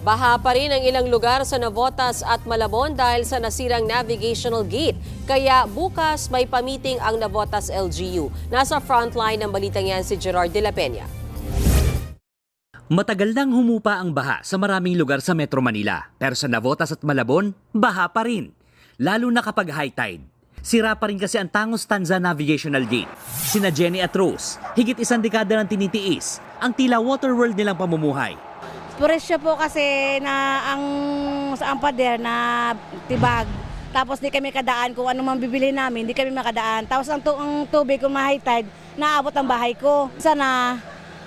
Baha pa rin ang ilang lugar sa Navotas at Malabon dahil sa nasirang navigational gate. Kaya bukas may pamiting ang Navotas LGU. Nasa frontline ng balitang yan si Gerard de la Peña. Matagal nang humupa ang baha sa maraming lugar sa Metro Manila. Pero sa Navotas at Malabon, baha pa rin. Lalo na kapag high tide. Sira pa rin kasi ang Tangos Tanza Navigational Gate. Sina Jenny at Rose, higit isang dekada nang tinitiis ang tila water world nilang pamumuhay. Presyo po kasi na ang pader na tibag. Tapos di kami kadaan kung ano man bibili namin, di kami makadaan. Tapos ang tubig kung ma-high tide, naabot ang bahay ko. Sana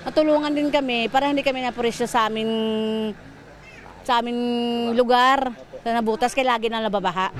matulungan din kami para hindi kami napresyo sa aming lugar. Sa Navotas kaya lagi na nababaha.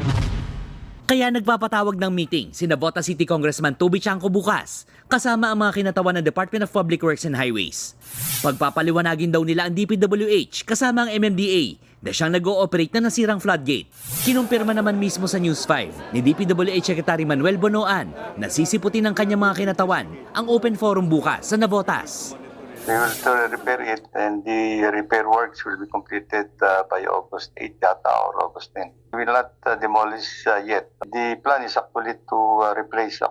Kaya nagpapatawag ng meeting si Navotas City Congressman Toby Chanco bukas kasama ang mga kinatawan ng Department of Public Works and Highways. Pagpapaliwanagin daw nila ang DPWH kasama ang MMDA na siyang nag-ooperate na nasirang floodgate. Kinumpirma naman mismo sa News 5 ni DPWH Secretary Manuel Bonoan na sisiputin ng kanyang mga kinatawan ang open forum bukas sa Navotas. They will repair it and the repair works will be completed by August 8 yata or August 10. We will not demolish yet. The plan is actually to replace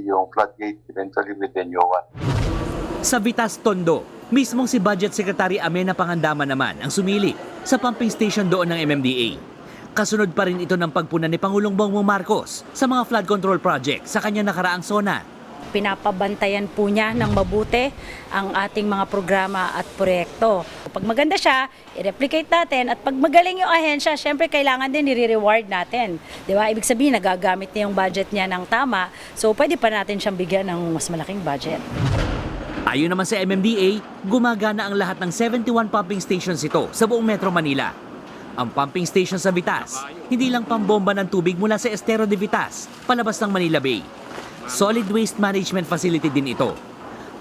yung floodgate eventually with the new one. Sa Vitas, Tondo, mismong si Budget Secretary Amena Pangandama naman ang sumili sa pumping station doon ng MMDA. Kasunod pa rin ito ng pagpuna ni Pangulong Bongbong Marcos sa mga flood control project sa kanyang nakaraang zona. Pinapabantayan po niya ng mabuti ang ating mga programa at proyekto. Pag maganda siya, i-replicate natin at pag magaling yung ahensya, syempre kailangan din i-reward natin. Di ba? Ibig sabihin, nagagamit niya yung budget niya ng tama, so pwede pa natin siyang bigyan ng mas malaking budget. Ayon naman sa MMDA, gumagana ang lahat ng 71 pumping stations ito sa buong Metro Manila. Ang pumping station sa Vitas, hindi lang pambomba ng tubig mula sa Estero de Vitas, palabas ng Manila Bay. Solid waste management facility din ito.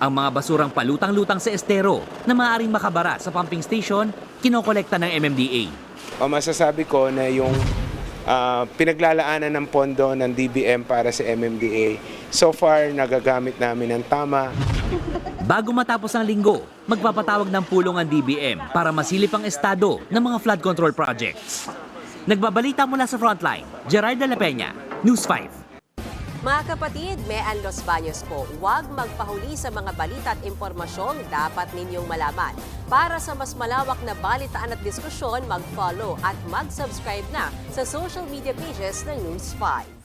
Ang mga basurang palutang-lutang sa estero na maaaring makabara sa pumping station, kinokolekta ng MMDA. Masasabi ko na yung pinaglalaanan ng pondo ng DBM para sa MMDA, so far nagagamit namin ng tama. Bago matapos ang linggo, magpapatawag ng pulong ang DBM para masilip ang estado ng mga flood control projects. Nagbabalita mula sa Frontline, Gerard de la Peña, News 5. Mga kapatid, Mean Los Baños po, huwag magpahuli sa mga balita at impormasyong dapat ninyong malaman. Para sa mas malawak na balitaan at diskusyon, mag-follow at mag-subscribe na sa social media pages ng News 5.